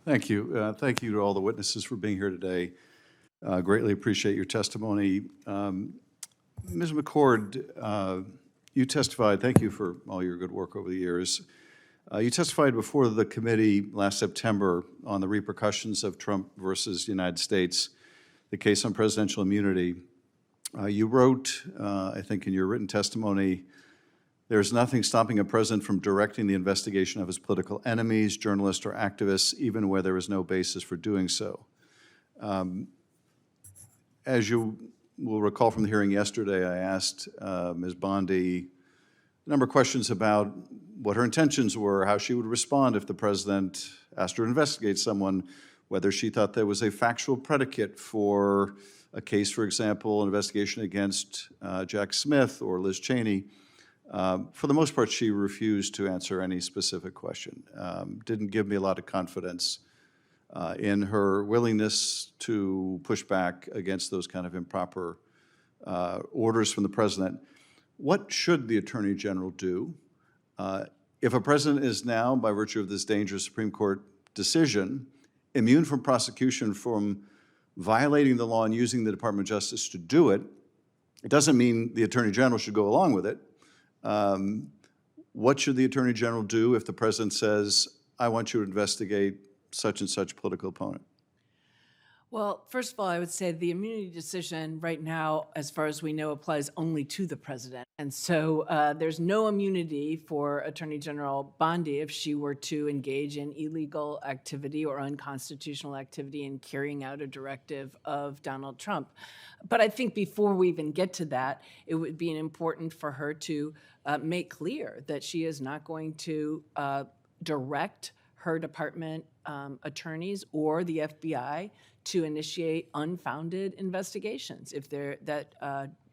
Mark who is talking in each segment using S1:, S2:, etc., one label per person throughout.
S1: Thank you. Thank you to all the witnesses for being here today. Greatly appreciate your testimony. Ms. McCord, you testified, thank you for all your good work over the years. You testified before the committee last September on the repercussions of Trump versus United States, the case on presidential immunity. You wrote, I think in your written testimony, there's nothing stopping a president from directing the investigation of his political enemies, journalists, or activists, even where there is no basis for doing so. As you will recall from the hearing yesterday, I asked Ms. Bondi a number of questions about what her intentions were, how she would respond if the president asked her to investigate someone, whether she thought there was a factual predicate for a case, for example, an investigation against Jack Smith or Liz Cheney. For the most part, she refused to answer any specific question. Didn't give me a lot of confidence in her willingness to push back against those kind of improper orders from the president. What should the Attorney General do if a president is now, by virtue of this dangerous Supreme Court decision, immune from prosecution from violating the law and using the Department of Justice to do it? It doesn't mean the Attorney General should go along with it. What should the Attorney General do if the president says, I want you to investigate such and such political opponent?
S2: Well, first of all, I would say the immunity decision right now, as far as we know, applies only to the president. And so there's no immunity for Attorney General Bondi if she were to engage in illegal activity or unconstitutional activity in carrying out a directive of Donald Trump. But I think before we even get to that, it would be important for her to make clear that she is not going to direct her department attorneys or the FBI to initiate unfounded investigations. If they're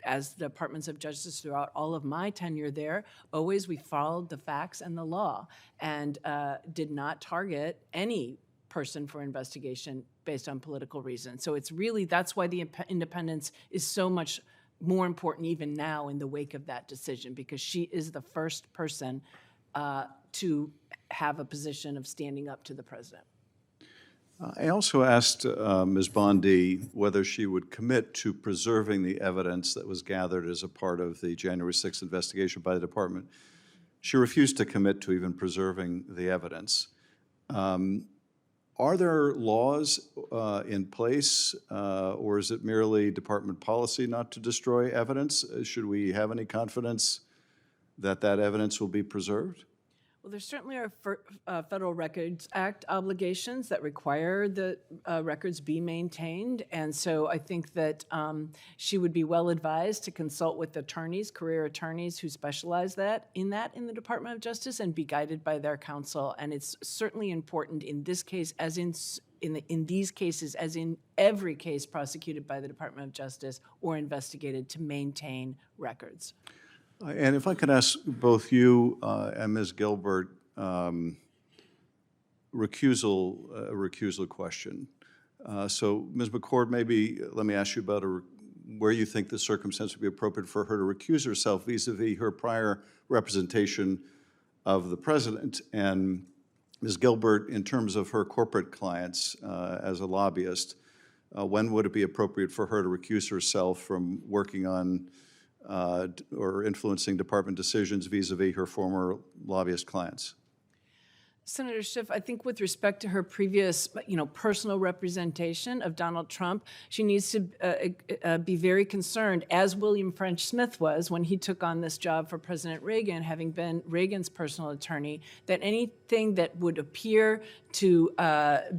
S2: as the Departments of Justice throughout all of my tenure there, always we followed the facts and the law and did not target any person for investigation based on political reasons. So it's really, that's why the independence is so much more important even now in the wake of that decision, because she is the first person to have a position of standing up to the president.
S1: I also asked Ms. Bondi whether she would commit to preserving the evidence that was gathered as a part of the January 6th investigation by the department. She refused to commit to even preserving the evidence. Are there laws in place, or is it merely department policy not to destroy evidence? Should we have any confidence that that evidence will be preserved?
S2: Well, there certainly are Federal Records Act obligations that require that records be maintained, and so I think that she would be well advised to consult with attorneys, career attorneys who specialize in the Department of Justice, and be guided by their counsel. And it's certainly important in this case, as in these cases, as in every case prosecuted by the Department of Justice or investigated, to maintain records.
S1: And if I could ask both you and Ms. Gilbert recusal question. So Ms. McCord, maybe let me ask you about where you think the circumstance would be appropriate for her to recuse herself vis-a-vis her prior representation of the president. And Ms. Gilbert, in terms of her corporate clients as a lobbyist, when would it be appropriate for her to recuse herself from working on or influencing department decisions vis-a-vis her former lobbyist clients?
S2: Senator Schiff, I think with respect to her previous, personal representation of Donald Trump, she needs to be very concerned, as William French Smith was when he took on this job for President Reagan, having been Reagan's personal attorney, that anything that would appear to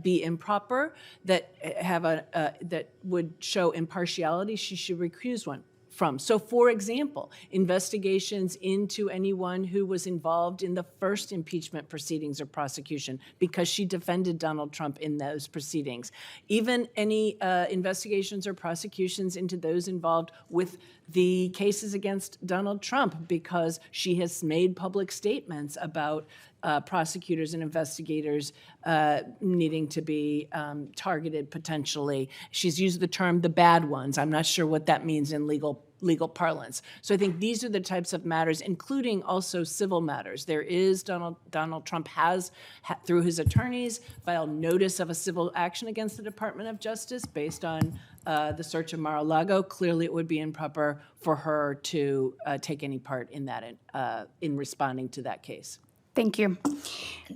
S2: be improper, that would show impartiality, she should recuse from. So, for example, investigations into anyone who was involved in the first impeachment proceedings or prosecution, because she defended Donald Trump in those proceedings. Even any investigations or prosecutions into those involved with the cases against Donald Trump, because she has made public statements about prosecutors and investigators needing to be targeted potentially. She's used the term the bad ones. I'm not sure what that means in legal legal parlance. So I think these are the types of matters, including also civil matters. There is Donald Trump has, through his attorneys, filed notice of a civil action against the Department of Justice based on the search of Mar-a-Lago. Clearly, it would be improper for her to take any part in that, in responding to that case.
S3: Thank you.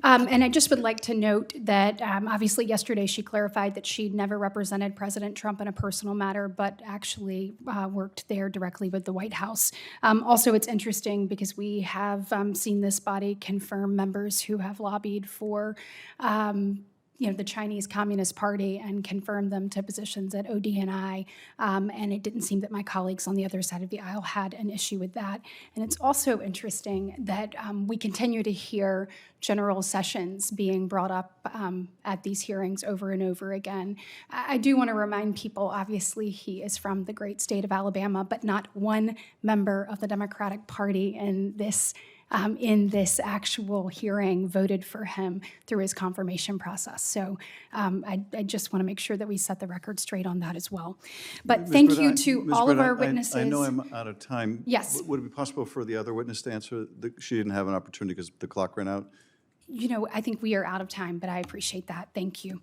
S3: And I just would like to note that obviously yesterday she clarified that she'd never represented President Trump in a personal matter, but actually worked there directly with the White House. Also, it's interesting because we have seen this body confirm members who have lobbied for the Chinese Communist Party and confirmed them to positions at ODNI, and it didn't seem that my colleagues on the other side of the aisle had an issue with that. And it's also interesting that we continue to hear General Sessions being brought up at these hearings over and over again. I do want to remind people, obviously, he is from the great state of Alabama, but not one member of the Democratic Party in this actual hearing voted for him through his confirmation process. So I just want to make sure that we set the record straight on that as well. But thank you to all of our witnesses.
S1: I know I'm out of time.
S3: Yes.
S1: Would it be possible for the other witness to answer? She didn't have an opportunity because the clock ran out.
S3: I think we are out of time, but I appreciate that. Thank you.